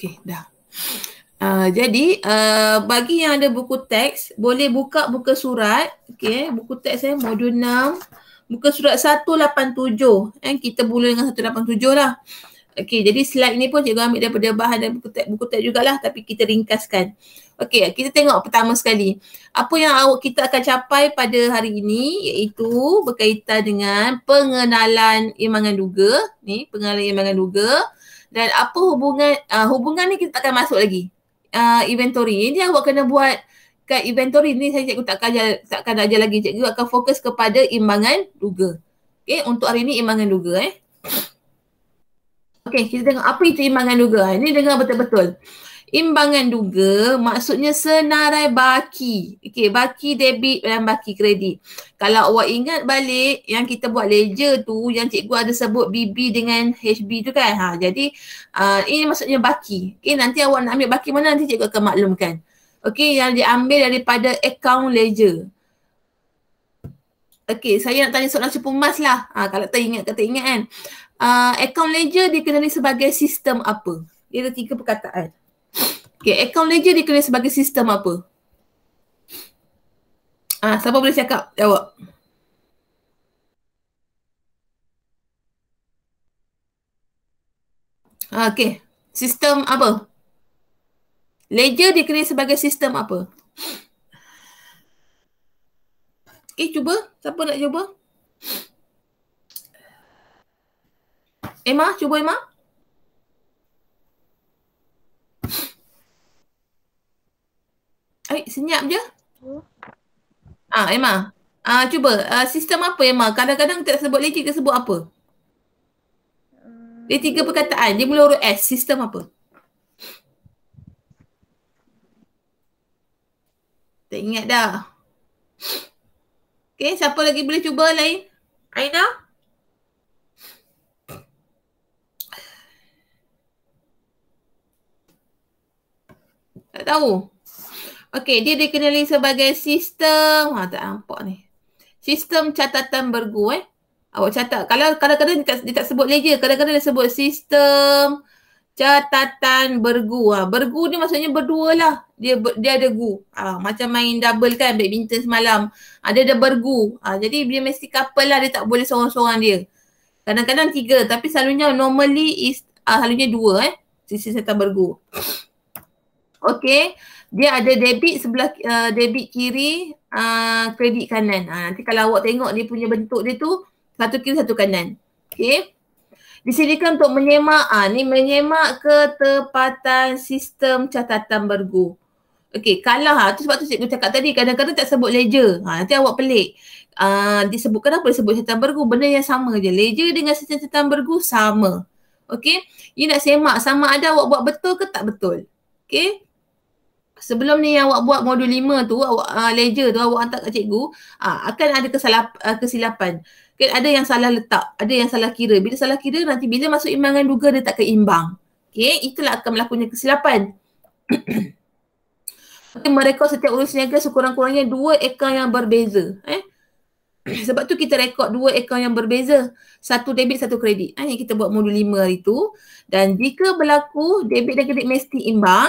Okey, dah. Jadi bagi yang ada buku teks, boleh buka buku surat, okey, buku teks modul 6, buku surat 187. Kita mula dengan 187 lah. Okey, jadi slide ni pun cikgu ambil daripada bahan dan buku teks jugalah, tapi kita ringkaskan. Okey, kita tengok pertama sekali. Apa yang kita akan capai pada hari ini iaitu berkaitan dengan pengenalan imbangan duga. Ni, pengenalan imbangan duga. Dan apa hubungan ni kita tak akan masuk lagi. Inventory. Ini awak kena buat kat inventory ni. Saya cikgu takkan ajar lagi. Cikgu akan fokus kepada imbangan duga. Okey, untuk hari ni imbangan duga Okey, kita tengok apa itu imbangan duga. Ini dengar betul-betul. Imbangan duga maksudnya senarai baki. Okey, baki debit dan baki kredit. Kalau awak ingat balik yang kita buat ledger tu, yang cikgu ada sebut BB dengan HB tu kan. Jadi ini maksudnya baki. Okey, nanti awak nak ambil baki mana nanti cikgu akan maklumkan. Okey, yang diambil daripada account ledger. Okey, saya nak tanya soalan cukup emas lah. Kalau teringat kan. Account ledger dikenali sebagai sistem apa? Dia ada 3 perkataan. Okay, account ledger dikenali sebagai sistem apa? Siapa boleh cakap? Jawab. Okay, sistem apa? Ledger dikenali sebagai sistem apa? Okay, cuba. Siapa nak cuba? Emma, cuba Emma. Senyap je. Emma. Cuba. Sistem apa Emma? Kadang-kadang kita sebut ledger, kita sebut apa? Dia 3 perkataan. Dia mula huruf S. Sistem apa? Tak ingat dah. Okay, siapa lagi boleh cuba lain? Aina? Tak tahu. Okey, dia dikenali sebagai sistem. Tak nampak ni. Sistem catatan bergu Awak catat. Kalau kadang-kadang dia tak sebut ledger, kadang-kadang dia sebut sistem catatan bergu. Bergu ni maksudnya berdua lah. Dia ada gu. Macam main double kan, badminton semalam. Dia ada bergu. Jadi dia mesti couple lah, dia tak boleh seorang-seorang dia. Kadang-kadang 3, tapi selalunya normally is selalunya 2 sistem catatan bergu. Okey, dia ada debit sebelah debit kiri, kredit kanan. Nanti kalau awak tengok dia punya bentuk dia tu, satu kiri satu kanan. Okey. Disediakan untuk menyemak, ni menyemak ketepatan sistem catatan bergu. Okey, kalau tu sebab tu cikgu cakap tadi kadang-kadang tak sebut ledger. Nanti awak pelik. Disebutkan apa disebut catatan bergu? Benda yang sama je. Ledger dengan sistem catatan bergu sama. Okey. You nak semak sama ada awak buat betul ke tak betul. Okey. Sebelum ni yang awak buat modul 5 tu, awak ledger tu awak hantar kat cikgu, akan ada kesilapan. Okay, ada yang salah letak, ada yang salah kira. Bila salah kira nanti bila masuk imbangan duga dia tak keimbang. Okay, itulah akan melakukannya kesilapan. Merekod setiap urus niaga sekurang-kurangnya 2 akaun yang berbeza. Sebab tu kita rekod 2 akaun yang berbeza. Satu debit, satu kredit. Yang kita buat modul 5 hari tu. Dan jika berlaku debit dan kredit mesti imbang.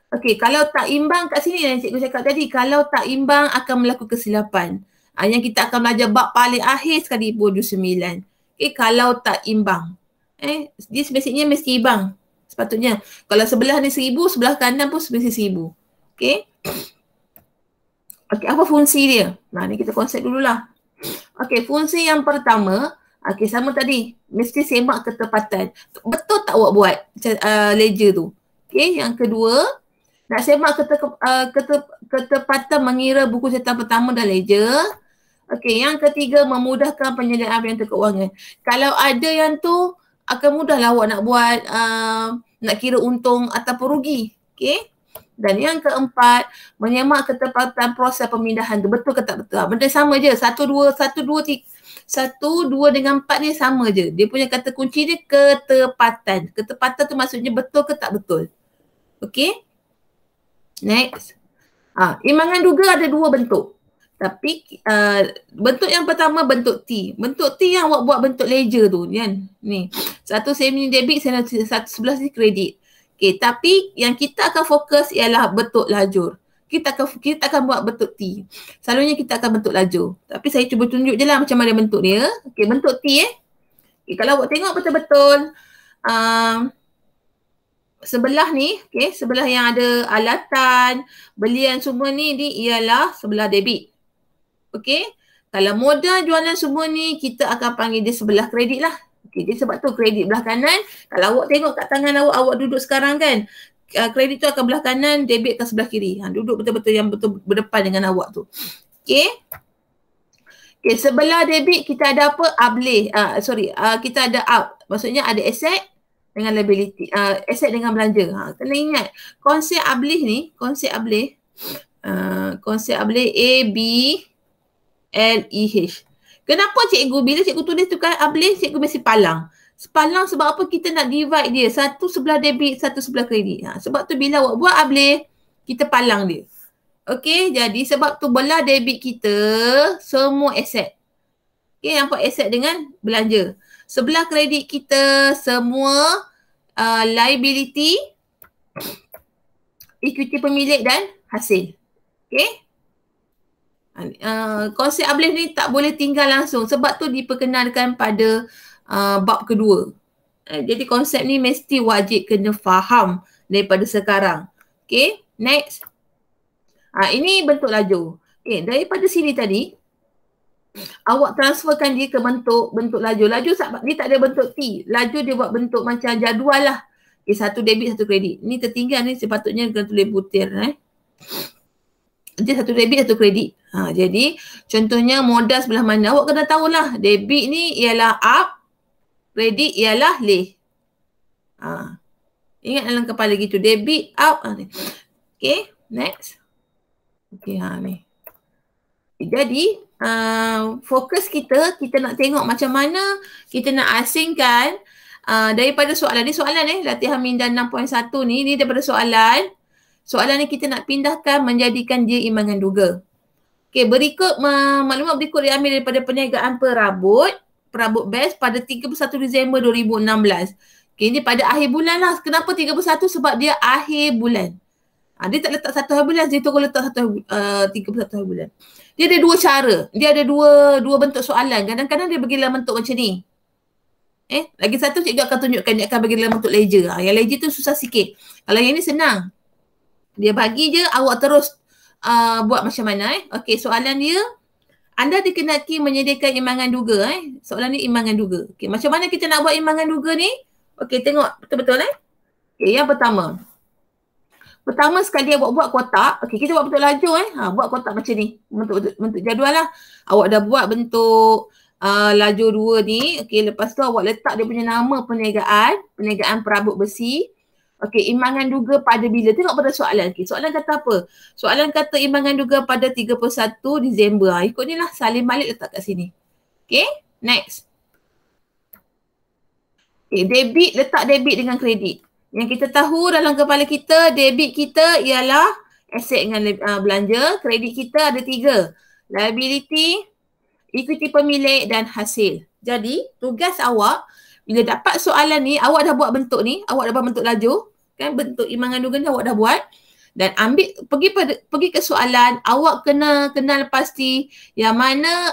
Okey, kalau tak imbang kat sini yang cikgu cakap tadi, kalau tak imbang akan berlaku kesilapan. Yang kita akan belajar bab paling akhir sekali modul 9. Okey, kalau tak imbang. Dia basicnya mesti imbang. Sepatutnya. Kalau sebelah ni 1000, sebelah kanan pun mesti 1000. Okey. Okey, apa fungsi dia? Ni kita konsep dululah. Okey, fungsi yang pertama, okey sama tadi, mesti semak ketepatan. Betul tak awak buat ledger tu? Okey, yang kedua, nak semak ketepatan mengira buku catatan pertama dan ledger. Okey, yang ketiga memudahkan penyediaan piantu keuangan. Kalau ada yang tu akan mudahlah awak nak buat nak kira untung ataupun rugi. Okey. Dan yang keempat menyemak ketepatan proses pemindahan tu betul ke tak betul. Benda sama je. 1 2 dengan 4 ni sama je. Dia punya kata kunci dia ketepatan. Ketepatan tu maksudnya betul ke tak betul. Okey. Next. Imbangan duga ada 2 bentuk. Tapi bentuk yang pertama bentuk T. Bentuk T yang awak buat bentuk ledger tu kan. Ni. Satu semi debit, satu sebelah ni kredit. Okay, tapi yang kita akan fokus ialah bentuk lajur. Kita akan buat bentuk T. Selalunya kita akan bentuk lajur. Tapi saya cuba tunjuk je lah macam mana bentuk dia. Okay, bentuk T Okay, kalau awak tengok betul-betul sebelah ni, okay, sebelah yang ada alatan, belian semua ni ialah sebelah debit. Okay, kalau modal jualan semua ni, kita akan panggil dia sebelah kredit lah. Okay, jadi sebab tu kredit belah kanan, kalau awak tengok kat tangan awak duduk sekarang kan, kredit tu akan belah kanan, debit akan sebelah kiri. Duduk betul-betul yang betul berdepan dengan awak tu. Okay. Okay, sebelah debit kita ada apa? Ableh. Kita ada out. Maksudnya ada aset dengan liability. Aset dengan belanja. Kena ingat. Konsep ableh ni, konsep ableh A, B, L, E, H. Kenapa cikgu? Bila cikgu tulis tukar ableh, cikgu mesti palang. Palang sebab apa? Kita nak divide dia. Satu sebelah debit, satu sebelah kredit. Sebab tu bila awak buat ableh, kita palang dia. Okey, jadi sebab tu belah debit kita semua aset. Okey, nampak aset dengan belanja. Sebelah kredit kita semua liability, equity pemilik dan hasil. Okey. Konsep ableh ni tak boleh tinggal langsung sebab tu diperkenalkan pada bab kedua. Jadi konsep ni mesti wajib kena faham daripada sekarang. Okey, next. Ini bentuk lajur. Okay, daripada sini tadi, awak transferkan dia ke bentuk lajur. Lajur dia tak ada bentuk T. Lajur dia buat bentuk macam jadual lah. Okay, satu debit, satu kredit. Ni tertinggal ni sepatutnya kena tulis butir. Dia satu debit, satu kredit. Jadi, contohnya modal sebelah mana. Awak kena tahulah. Debit ni ialah up, kredit ialah leh. Ingat dalam kepala gitu. Debit, up. Okay, next. Okay, ni. Jadi, fokus kita nak tengok macam mana kita nak asingkan daripada soalan ni. Soalan latihan minda 6.1 ni daripada soalan. Soalan ni kita nak pindahkan menjadikan dia imbangan duga. Okay, berikut maklumat berikut diambil daripada perniagaan perabot best pada 31 Disember 2016. Okay, ini pada akhir bulan lah. Kenapa 31? Sebab dia akhir bulan. Dia tak letak satu hari bulan, dia terus letak 31 hari bulan. Dia ada dua cara. Dia ada dua bentuk soalan. Kadang-kadang dia bagi dalam bentuk macam ni. Lagi satu cikgu akan tunjukkan, dia akan bagi dalam bentuk ledger. Yang ledger tu susah sikit. Kalau yang ni senang. Dia bagi je, awak terus buat macam mana. Okey, soalan dia, anda dikenaki menyediakan imbangan duga. Soalan ni imbangan duga. Okey, macam mana kita nak buat imbangan duga ni? Okey, tengok betul-betul. Okey, yang pertama. Pertama sekali awak buat kotak. Okey, kita buat bentuk lajur buat kotak macam ni. Bentuk jadual lah. Awak dah buat bentuk lajur 2 ni. Okey, lepas tu awak letak dia punya nama perniagaan perabot besi. Okey, imbangan duga pada bila? Tengok pada soalan. Okey, soalan kata apa? Soalan kata imbangan duga pada 31 Disember. Ikut ni lah, salin balik letak kat sini. Okey, next. Okey, debit, letak debit dengan kredit. Yang kita tahu dalam kepala kita, debit kita ialah aset dengan belanja. Kredit kita ada 3. Liability, equity pemilik dan hasil. Jadi, tugas awak, bila dapat soalan ni, awak dah buat bentuk ni, awak dah buat bentuk lajur. Kan, bentuk imbangan duga ni awak dah buat. Dan pergi ke soalan, awak kena kenal pasti yang mana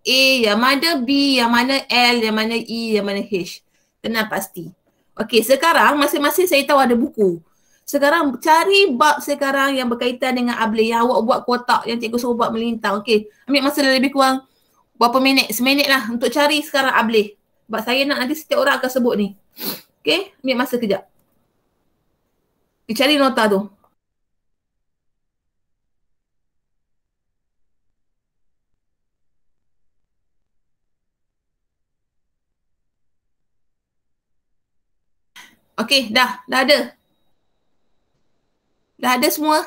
A, yang mana B, yang mana L, yang mana E, yang mana H. Kenal pasti. Okey, sekarang masing-masing saya tahu ada buku. Sekarang cari bab sekarang yang berkaitan dengan ableh yang awak buat kotak yang cikgu suruh buat melintang. Okey, ambil masa lebih kurang berapa minit? Seminit lah untuk cari sekarang ableh. Sebab saya nak nanti setiap orang akan sebut ni. Okey, ambil masa kejap. Cari nota tu. Okey, dah ada. Dah ada semua.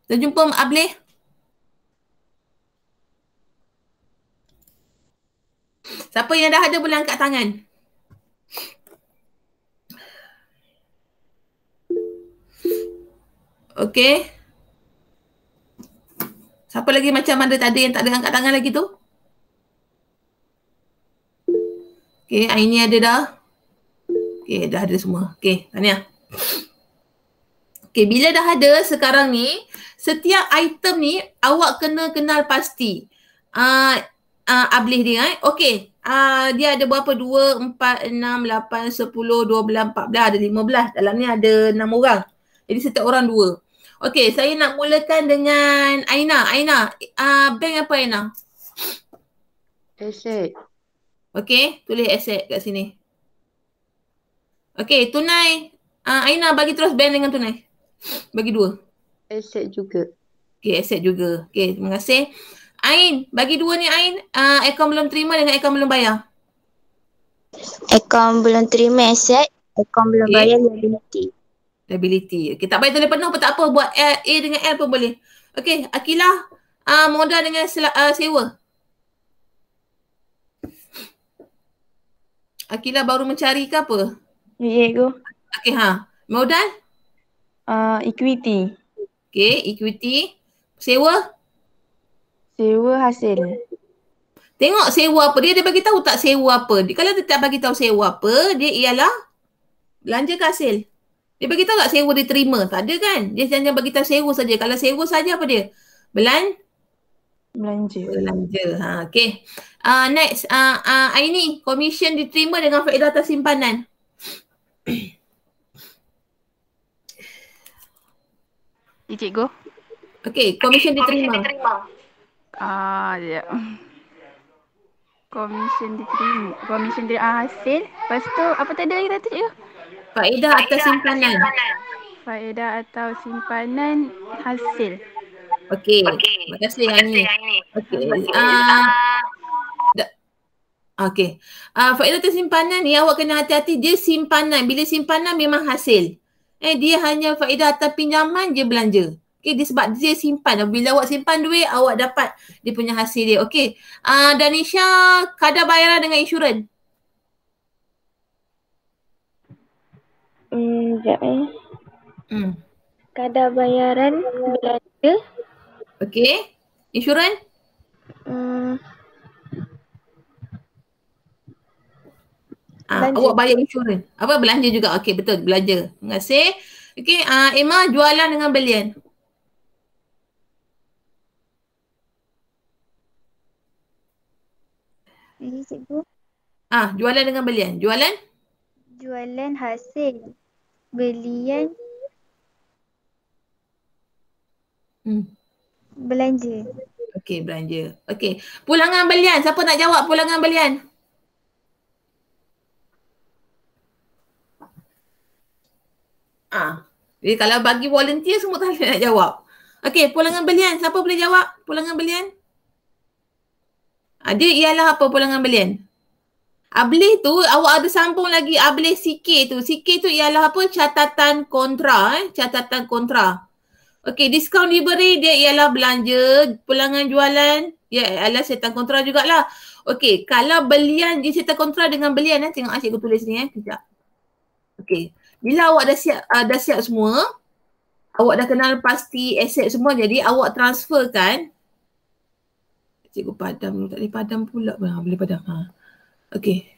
Dah jumpa ableh? Siapa yang dah ada boleh angkat tangan. Okey. Siapa lagi macam ada tadi yang tak ada angkat tangan lagi tu? Okey, ini ada dah. Okey, dah ada semua. Okey, tahniah. Okay, bila dah ada sekarang ni, setiap item ni awak kena kenal pasti. Ablih dia Okay. Dia ada berapa? 2, 4, 6, 8, 10, 12, 14, ada 15. Dalam ni ada 6 orang. Jadi setiap orang 2. Okay, saya nak mulakan dengan Aina. Aina, bank apa Aina? Aset. Okay, tulis aset kat sini. Okay, tunai. Aina bagi terus bank dengan tunai. Bagi 2. Aset juga. Okay, aset juga. Okay, terima kasih. Ain, bagi 2 ni Ain. Akaun belum terima dengan akaun belum bayar. Akaun belum terima aset, akaun belum bayar liability. Liability. Okay, tak payah tulis penuh pun tak apa. Buat A dengan L pun boleh. Okay, Akilah, modal dengan sewa. Akilah baru mencari ke apa? Ya, cikgu. Okay, modal? Equity. Okay, equity. Sewa? Sewa hasil. Tengok sewa apa. Dia bagi tahu tak sewa apa. Kalau dia tak bagi tahu sewa apa, dia ialah belanja ke hasil. Dia bagi tahu tak sewa dia terima? Tak ada kan? Dia hanya bagi tahu sewa saja. Kalau sewa saja apa dia? Belanja. Okay. Next, Aini, komisen diterima dengan faedah atas simpanan. Cikgu. Okay, komisen diterima. Ya. Komisen diterima. Komisen hasil. Lepas tu apa tadi lagi tadi cikgu? Faedah atas simpanan. Faedah atau simpanan hasil. Okey. Terima kasih Aini. Okey. Okey. Faedah atas simpanan ni awak kena hati-hati, dia simpanan. Bila simpanan memang hasil. Dia hanya faedah atas pinjaman je belanja. Okey, dia sebab dia simpan. Bila awak simpan duit, awak dapat dia punya hasil dia. Okey. Danisha, kadar bayaran dengan insurans. Sekejap Kadar bayaran belanja. Okey. Insurans? Awak bayar insurans. Apa belanja juga. Okey, betul. Belanja. Terima kasih. Okey, Emma, jualan dengan belian. Cikgu. Jualan dengan belian. Jualan? Jualan hasil. Belian. Belanja. Okey, belanja. Okey. Pulangan belian. Siapa nak jawab pulangan belian? Jadi kalau bagi volunteer semua tak nak jawab. Okey, pulangan belian. Siapa boleh jawab pulangan belian? Dia ialah apa pulangan belian? Ablih tu awak ada sambung lagi ablih CK tu. CK tu ialah apa? Catatan kontra. Catatan kontra. Okey, diskaun diberi dia ialah belanja, pulangan jualan, dia ialah setan kontra jugalah. Okey, kalau belian dia setan kontra dengan belian tengok cikgu tulis ni kejap. Okey, bila awak dah siap semua, awak dah kenal pasti aset semua, jadi awak transferkan. Cikgu padam dulu, tak boleh padam pula. Boleh padam. Okey.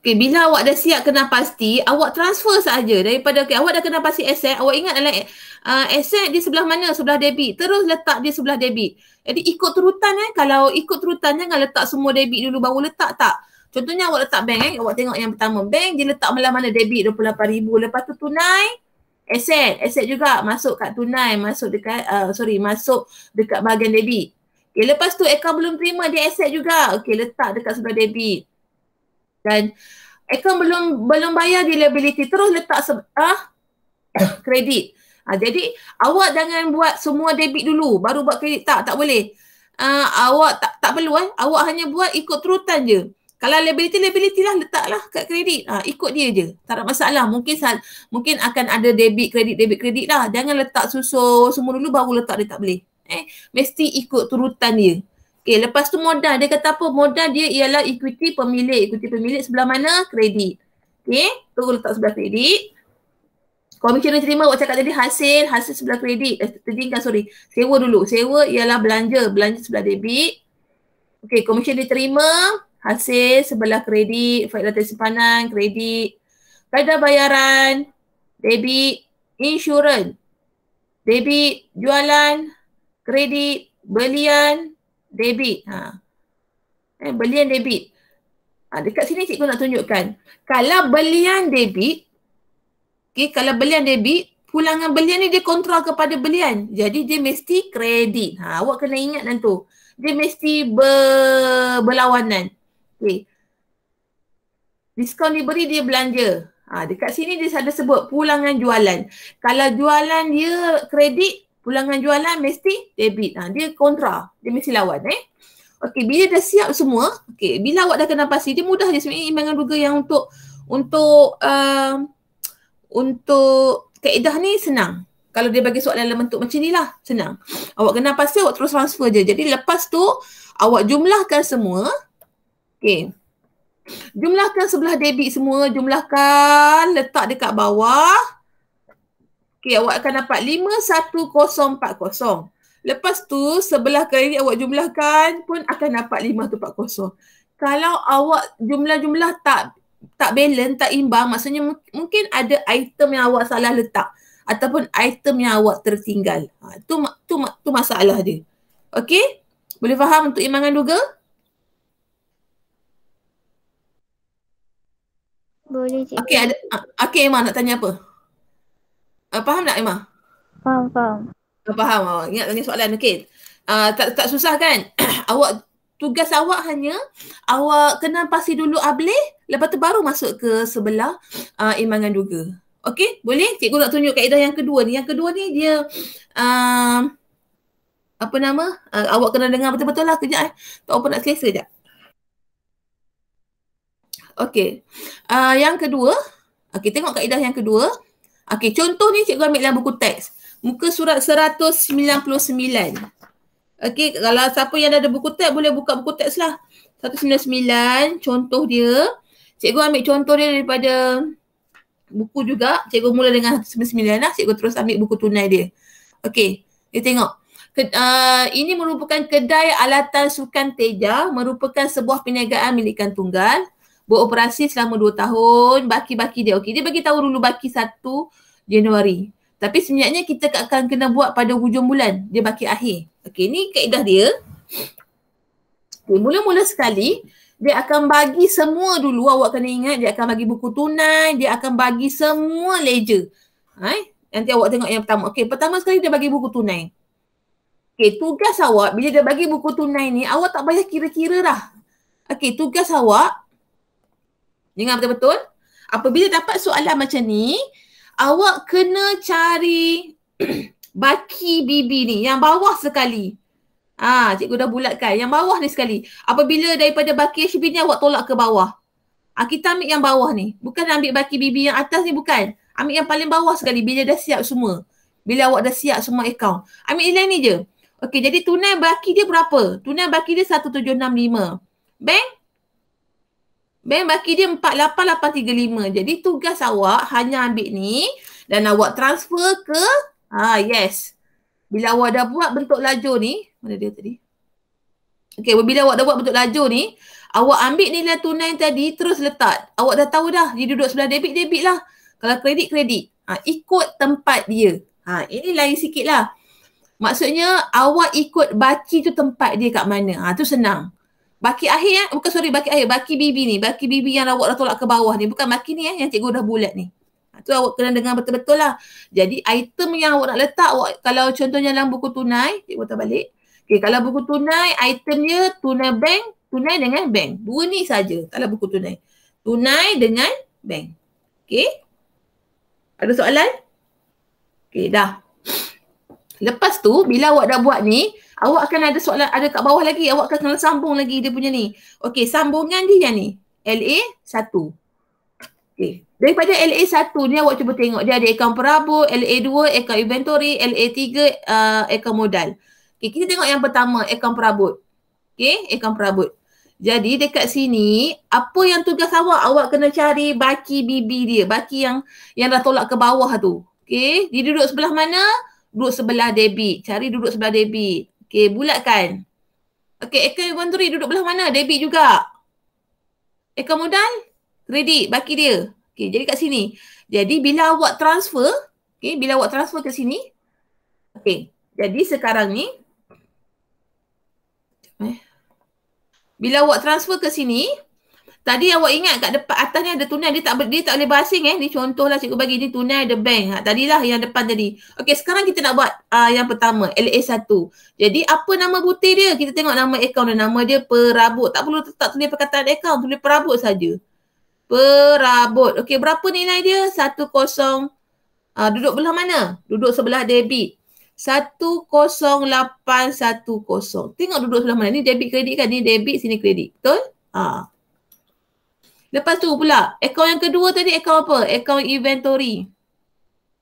Okay, bila awak dah siap kenal pasti, awak transfer saja daripada awak dah kenal pasti aset, awak ingat dalam aset di sebelah mana? Sebelah debit. Terus letak di sebelah debit. Jadi ikut turutan kalau ikut turutan jangan letak semua debit dulu baru letak tak. Contohnya awak letak bank awak tengok yang pertama. Bank dia letak malah mana debit 28,000. Lepas tu tunai, aset juga masuk kat tunai, masuk dekat masuk dekat bahagian debit. Okay, lepas tu akaun belum terima dia aset juga. Okay, letak dekat sebelah debit. Dan akaun belum bayar dia liability, terus letak kredit. Jadi awak jangan buat semua debit dulu baru buat kredit, tak boleh. Awak tak perlu awak hanya buat ikut turutan je. Kalau liability lah letaklah kat kredit. Ikut dia je. Tak ada masalah. Mungkin akan ada debit kredit lah. Jangan letak susun semua dulu baru letak dia, tak boleh. Mesti ikut turutan dia. Okay, lepas tu modal. Dia kata apa? Modal dia ialah equity pemilik. Equity pemilik sebelah mana? Kredit. Okay, tu letak sebelah kredit. Komisen diterima awak cakap tadi hasil sebelah kredit. Sewa dulu. Sewa ialah belanja sebelah debit. Okay, komisen diterima. hasil sebelah kredit, faedah simpanan, kredit, kaedah bayaran, debit, insurans, debit, jualan, kredit, belian, debit. Belian debit. Dekat sini cikgu nak tunjukkan. Kalau belian debit, kalau belian debit, pulangan belian ni dia kontrol kepada belian. Jadi dia mesti kredit. Awak kena ingat tu. Dia mesti berlawanan. Diskaun diberi, dia belanja. Dekat sini dia ada sebut pulangan jualan. Kalau jualan dia kredit, pulangan jualan mesti debit. Dia kontra. Dia mesti lawan. Okey, bila dah siap semua, bila awak dah kenal pasti, dia mudah je sebenarnya imbangan duga yang untuk kaedah ni senang. Kalau dia bagi soalan dalam bentuk macam ni lah, senang. Awak kenal pasti, awak terus transfer je. Jadi lepas tu, awak jumlahkan semua. Jumlahkan sebelah debit semua, jumlahkan, letak dekat bawah. Awak akan dapat 51040. Lepas tu sebelah kredit awak jumlahkan pun akan dapat 5140. Kalau awak jumlah-jumlah tak balance, tak imbang, maksudnya mungkin ada item yang awak salah letak ataupun item yang awak tertinggal. Tu masalah dia. Okey? Boleh faham untuk imbangan duga? Boleh cikgu. Okey, okey Emma nak tanya apa? Faham tak Emma? Faham. Faham. Ingat tanya soalan. Okey. Tak susah kan? Tugas awak hanya awak kena pasti dulu ableh, lepas tu baru masuk ke sebelah imbangan duga. Okey, boleh? Cikgu nak tunjuk kaedah yang kedua ni. Yang kedua ni dia awak kena dengar betul-betul lah kejap. Tak apa nak selesa sekejap. Okey. Yang kedua, tengok kaedah yang kedua. Contoh ni cikgu ambil dalam buku teks. Muka surat 199. Kalau siapa yang ada buku teks boleh buka buku teks lah. 199, contoh dia. Cikgu ambil contoh dia daripada buku juga. Cikgu mula dengan 199 lah. Cikgu terus ambil buku tunai dia. Kita tengok. Ini merupakan kedai alatan sukan teja, merupakan sebuah perniagaan milik Kan Tunggal. Beroperasi selama 2 tahun. Baki-baki dia. Dia bagi tahu dulu baki 1 Januari. Tapi sebenarnya kita akan kena buat pada hujung bulan. Dia baki akhir. Ni kaedah dia. Mula-mula sekali, dia akan bagi semua dulu. Awak kena ingat, dia akan bagi buku tunai. Dia akan bagi semua ledger. Nanti awak tengok yang pertama. Pertama sekali dia bagi buku tunai. Tugas awak, bila dia bagi buku tunai ni, awak tak payah kira-kira dah. Tugas awak, dengar betul-betul. Apabila dapat soalan macam ni, awak kena cari baki BB ni, yang bawah sekali. Cikgu dah bulatkan. Yang bawah ni sekali. Apabila daripada baki HB ni awak tolak ke bawah. Kita ambil yang bawah ni. Bukan ambil baki BB yang atas ni, bukan. Ambil yang paling bawah sekali bila dah siap semua. Bila awak dah siap semua akaun. Ambil nilai ni je. Jadi tunai baki dia berapa? Tunai baki dia 1765. Bank baki dia 48835. Jadi tugas awak hanya ambil ni dan awak transfer ke yes. Bila awak dah buat bentuk lajur ni, mana dia tadi? Bila awak dah buat bentuk lajur ni, awak ambil nilai tunai tadi terus letak. Awak dah tahu dah, dia duduk sebelah debit lah. Kalau kredit. Ikut tempat dia. Ini lain sikit lah. Maksudnya awak ikut baki tu tempat dia kat mana. Tu senang. Baki akhir baki BB ni. Baki BB yang awak dah tolak ke bawah ni. Bukan baki ni yang cikgu dah bulat ni. Tu awak kena dengar betul-betul lah. Jadi item yang awak nak letak, kalau contohnya dalam buku tunai, cikgu tak balik. Kalau buku tunai, item dia tunai bank, tunai dengan bank. 2 ni saja kalau buku tunai. Tunai dengan bank. Ada soalan? Dah. Lepas tu, bila awak dah buat ni, awak akan ada soalan, ada kat bawah lagi. Awak akan kena sambung lagi dia punya ni. Sambungan dia yang ni. LA1. Daripada LA1 ni awak cuba tengok. Dia ada akaun perabot, LA2, akaun inventory, LA3, akaun modal. Kita tengok yang pertama, akaun perabot. Akaun perabot. Jadi dekat sini, apa yang tugas awak? Awak kena cari baki BB dia. Baki yang dah tolak ke bawah tu. Dia duduk sebelah mana? Duduk sebelah debit. Cari duduk sebelah debit. Bulatkan. Akaun inventory duduk belah mana? Debit juga. Akaun modal, kredit, baki dia. Okey, jadi kat sini. Jadi bila awak transfer, bila awak transfer ke sini, jadi sekarang ni, bila awak transfer ke sini, tadi awak ingat kat depan atas ni ada tunai, dia tak boleh berasing Ni contohlah cikgu bagi ni tunai ada bank. Tadilah yang depan tadi. Okey, sekarang kita nak buat yang pertama, LA1. Jadi apa nama butir dia? Kita tengok nama akaun dia. Nama dia Perabot. Tak perlu tulis perkataan akaun, tulis Perabot saja. Perabot. Okey, berapa nilai dia? 10. Duduk belah mana? Duduk sebelah debit. 10810. Tengok duduk sebelah mana. Ni debit kredit kan? Ni debit, sini kredit. Betul? Lepas tu pula, akaun yang kedua tadi akaun apa? Akaun inventory.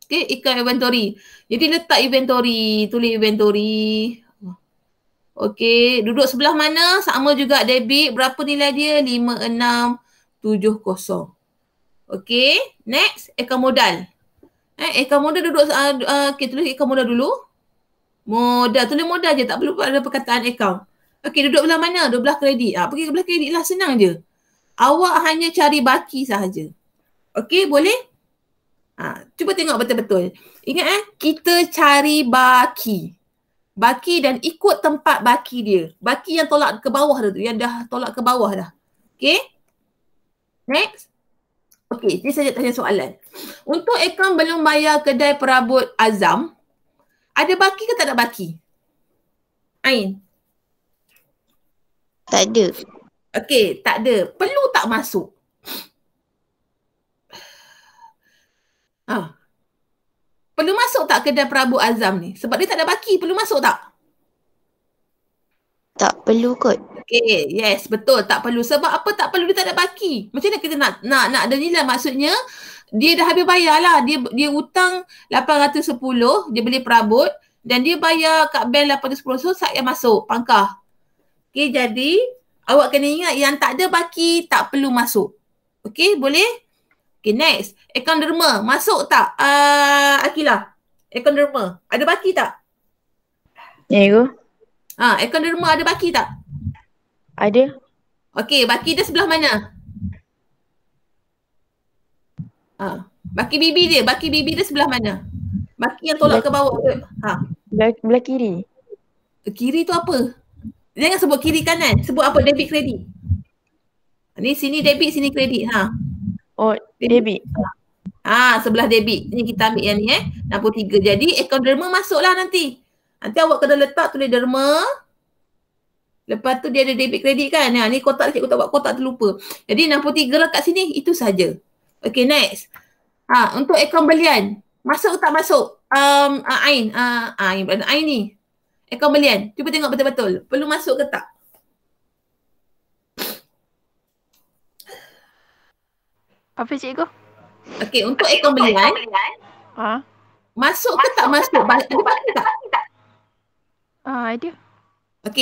Akaun inventory. Jadi letak inventory, tulis inventory. Duduk sebelah mana? Sama juga debit. Berapa nilai dia? 5670. Next, akaun modal. Akaun modal duduk, tulis akaun modal dulu. Modal, tulis modal je, tak perlu ada perkataan akaun. Duduk belah mana? Duduk belah kredit. Pergi ke belah kredit lah, senang je. Awak hanya cari baki sahaja. Boleh? Cuba tengok betul-betul. Ingat kita cari baki. Baki dan ikut tempat baki dia. Baki yang tolak ke bawah dah tu, yang dah tolak ke bawah dah. Next. Ini saya tanya soalan. Untuk akaun belum bayar kedai perabot Azam, ada baki ke tak ada baki? Ain? Tak ada. Tak ada. Perlu tak masuk? Perlu masuk tak kedai perabot Azam ni? Sebab dia tak ada baki. Perlu masuk tak? Tak perlu kot. Yes, betul. Tak perlu. Sebab apa tak perlu? Dia tak ada baki. Macam mana kita nak ada nilai? Maksudnya, dia dah habis bayar lah. Dia hutang 810, dia beli perabot dan dia bayar kat bank 810. So, saya masuk. Pangkah. Jadi, awak kena ingat yang tak ada baki tak perlu masuk. Boleh? Next. Akaun derma. Masuk tak? Akilah. Akaun derma. Ada baki tak? Ya, Ibu. Akaun derma ada baki tak? Ada. Baki dia sebelah mana? Baki bibi dia. Baki bibi dia sebelah mana? Baki yang tolak ke bawah. Belah kiri. Kiri tu apa? Jangan sebut kiri kanan. Sebut apa? Debit kredit. Ni sini debit, sini kredit. Oh, debit. Sebelah debit. Ni kita ambil yang ni 63. Jadi akaun derma masuklah nanti. Nanti awak kena letak tulis derma. Lepas tu dia ada debit kredit kan. Ni kotak cikgu tak buat kotak terlupa. Jadi 63 lah kat sini. Itu saja. Next. Untuk akaun belian. Masuk tak masuk? Ain. Ain ni. Akaun belian. Cuba tengok betul-betul. Perlu masuk ke tak? Apa cikgu? Untuk akaun belian. Masuk ke tak masuk? Ada baki tak? Ada.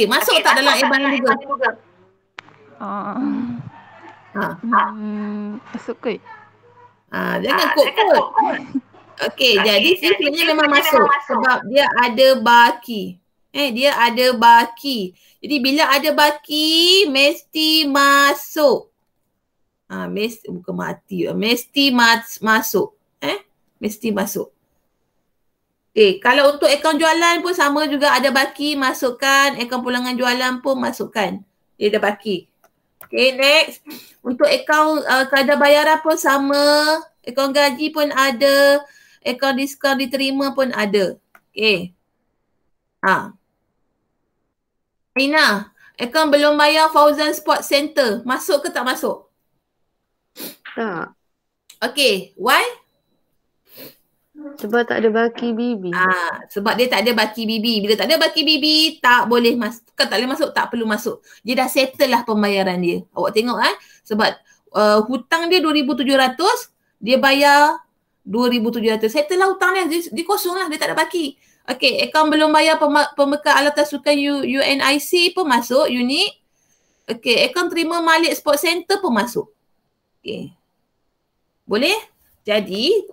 Masuk tak dalam e-banan juga? Masuk kot. Jangan kot. Jadi sebenarnya memang masuk sebab dia ada baki. Dia ada baki. Jadi bila ada baki, mesti masuk. Bukan mati. Mesti masuk. Mesti masuk. Kalau untuk akaun jualan pun sama juga, ada baki, masukkan. Akaun pulangan jualan pun masukkan. Dia ada baki. Next. Untuk akaun kadar bayaran pun sama. Akaun gaji pun ada. Akaun diskaun diterima pun ada. Aina, akaun belum bayar Fauzan Sport Center. Masuk ke tak masuk? Tak. Why? Sebab tak ada baki bibi. Sebab dia tak ada baki bibi. Bila tak ada baki bibi, tak boleh masuk. Tak boleh masuk, tak perlu masuk. Dia dah settle lah pembayaran dia. Awak tengok sebab hutang dia 2,700, dia bayar 2,700. Settle lah hutang dia. Dia kosong lah, dia tak ada baki. Akaun belum bayar pembekal alatan sukan UNIC pun masuk, unit. Akaun terima malik sport center pun masuk. Boleh? Jadi,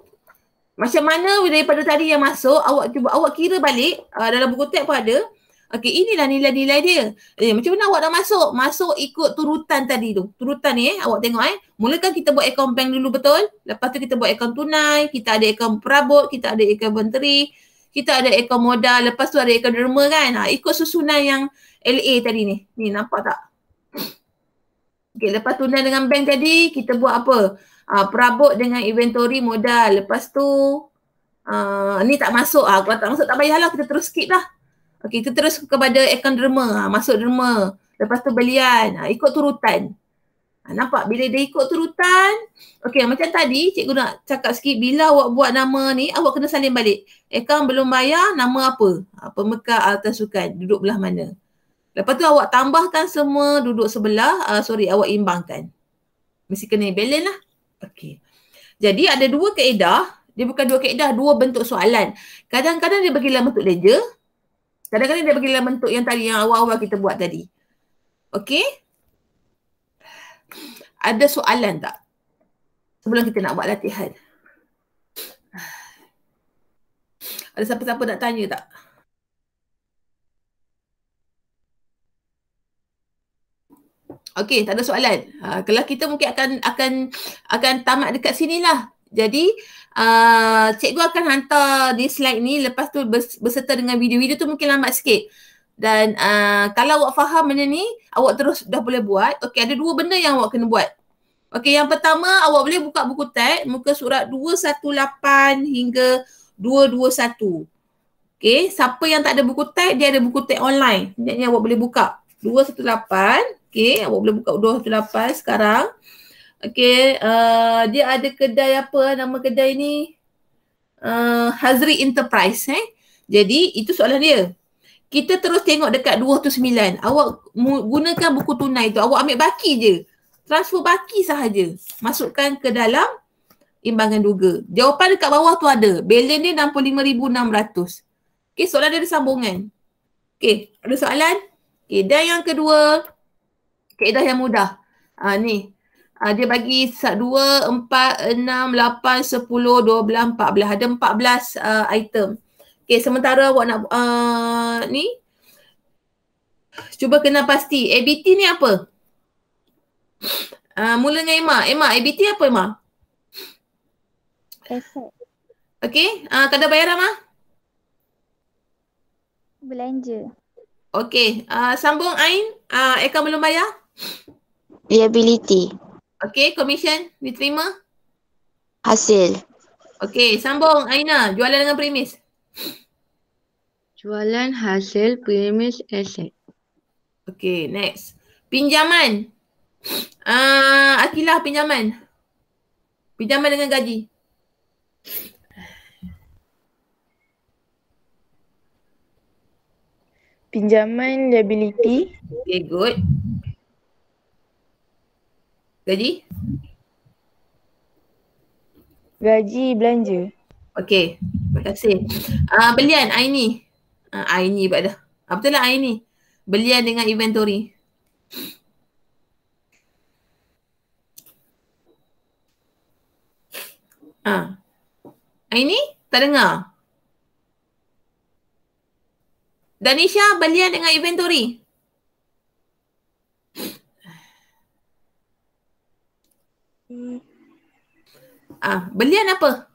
macam mana daripada tadi yang masuk, awak kira balik, dalam buku tab pun ada, Okey, inilah nilai-nilai dia. Macam mana awak dah masuk? Masuk ikut turutan tadi tu. Turutan ni awak tengok Mula kan kita buat akaun bank dulu betul? Lepas tu kita buat akaun tunai, kita ada akaun perabot, kita ada akaun menteri, kita ada akaun modal, lepas tu ada akaun derma kan. Ikut susunan yang LA tadi ni. Ni nampak tak? Okey, lepas tunai dengan bank tadi, kita buat apa? Perabot dengan inventory modal. Lepas tu ni tak masuk. Kalau tak masuk tak payahlah, kita terus skip lah. Okey, kita terus kepada akaun derma. Masuk derma. Lepas tu belian. Ikut turutan. Nampak? Bila dia ikut turutan. Okey, macam tadi cikgu nak cakap sikit. Bila awak buat nama ni, awak kena salin balik. Akaun belum bayar, nama apa? Pemekar Alta Sukan. Duduk belah mana? Lepas tu awak tambahkan semua duduk sebelah. Awak imbangkan. Mesti kena balance lah. Okey. Jadi ada dua kaedah. Dia bukan dua kaedah, dua bentuk soalan. Kadang-kadang dia bagi dalam bentuk ledger. Kadang-kadang dia bagi dalam bentuk yang tadi, yang awal-awal kita buat tadi. Okey? Ada soalan tak? Sebelum kita nak buat latihan. Ada siapa-siapa nak tanya tak? Okey, tak ada soalan. Kalau kita mungkin akan tamat dekat sinilah. Jadi, cikgu akan hantar di slide ni lepas tu berserta dengan video. Video tu mungkin lambat sikit. Dan kalau awak faham benda ni, awak terus dah boleh buat. Okey, ada dua benda yang awak kena buat. Okey, yang pertama awak boleh buka buku teks muka surat 218 hingga 221. Okey, siapa yang tak ada buku teks, dia ada buku teks online. Jadi awak boleh buka 218. Okey, awak boleh buka 218 sekarang. Okey, dia ada kedai apa nama kedai ni? Hazri Enterprise. Jadi itu soalan dia. Kita terus tengok dekat 209. Awak gunakan buku tunai tu. Awak ambil baki je. Transfer baki sahaja. Masukkan ke dalam imbangan duga. Jawapan dekat bawah tu ada. Balance dia 65,600. Okey, soalan dia ada sambungan. Okey, ada soalan? Okey, dan yang kedua, kaedah yang mudah. Ni. Dia bagi 2, 4, 6, 8, 10, 12, 14. Ada 14 item. Okay, sementara awak nak ni. Cuba kena pasti. ABT ni apa? Mula dengan Emma. Emma, ABT apa Emma? Aset. Okay, kadar bayaran Emma? Belanja. Okay, sambung Ain. Akaun belum bayar? Liability. Okay, commission diterima? Hasil. Okay, sambung Aina. Jualan dengan premis? Jualan hasil premis aset. Okay, next. Pinjaman. Akilah pinjaman. Pinjaman dengan gaji. Pinjaman liability. Okay, good. Gaji? Gaji belanja. Okay, terima kasih. Belian, Aini. Aini pula dah. Betul lah Aini. Belian dengan inventory. Aini, tak dengar? Danisha, belian dengan inventory. Belian apa?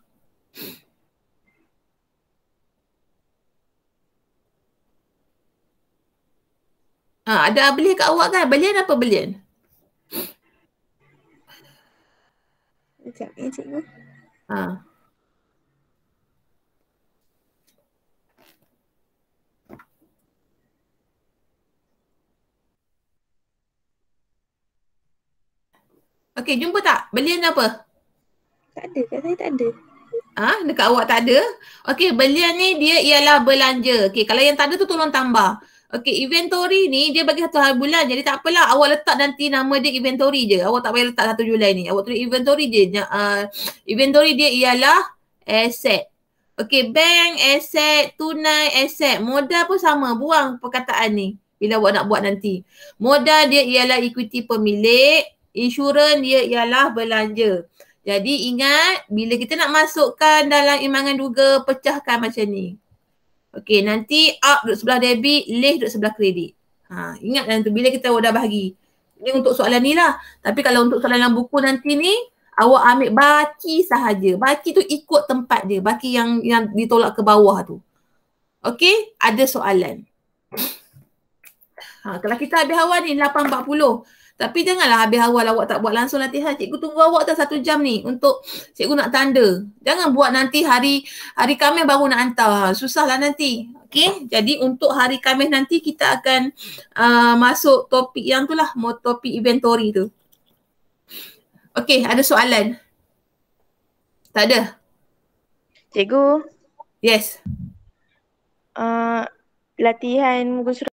Ada beli kat awak kan? Belian apa belian? Sekejap ya cikgu. Okey, jumpa tak? Belian apa? Tak ada, kat saya tak ada. Dekat awak tak ada. Okey, belian ni dia ialah belanja. Okey, kalau yang tak ada tu tolong tambah. Okey, inventory ni dia bagi satu hari bulan. Jadi tak apalah, awak letak nanti nama dia inventory je. Awak tak payah letak 1 Julai ni. Awak tulis inventory je. Inventory dia ialah aset. Okey, bank, aset, tunai, aset. Modal pun sama. Buang perkataan ni bila awak nak buat nanti. Modal dia ialah equity pemilik. Insurans dia ialah belanja. Jadi ingat, bila kita nak masukkan dalam imbangan duga, pecahkan macam ni. Okey, nanti up duduk sebelah debit, leh duduk sebelah kredit. Ingat tu bila kita dah bahagi. Ini untuk soalan ni lah. Tapi kalau untuk soalan dalam buku nanti ni, awak ambil baki sahaja. Baki tu ikut tempat dia. Baki yang ditolak ke bawah tu. Okey, ada soalan. Kalau kita habis awal ni 8.40. Tapi janganlah habis awal awak tak buat langsung latihan. Cikgu tunggu awak tak 1 jam ni untuk cikgu nak tanda. Jangan buat nanti hari Khamis baru nak hantar. Susahlah nanti. Okey, jadi untuk hari Khamis nanti kita akan masuk topik yang tu lah. Topik inventory tu. Okey, ada soalan? Tak ada? Cikgu, Yes. latihan muka surat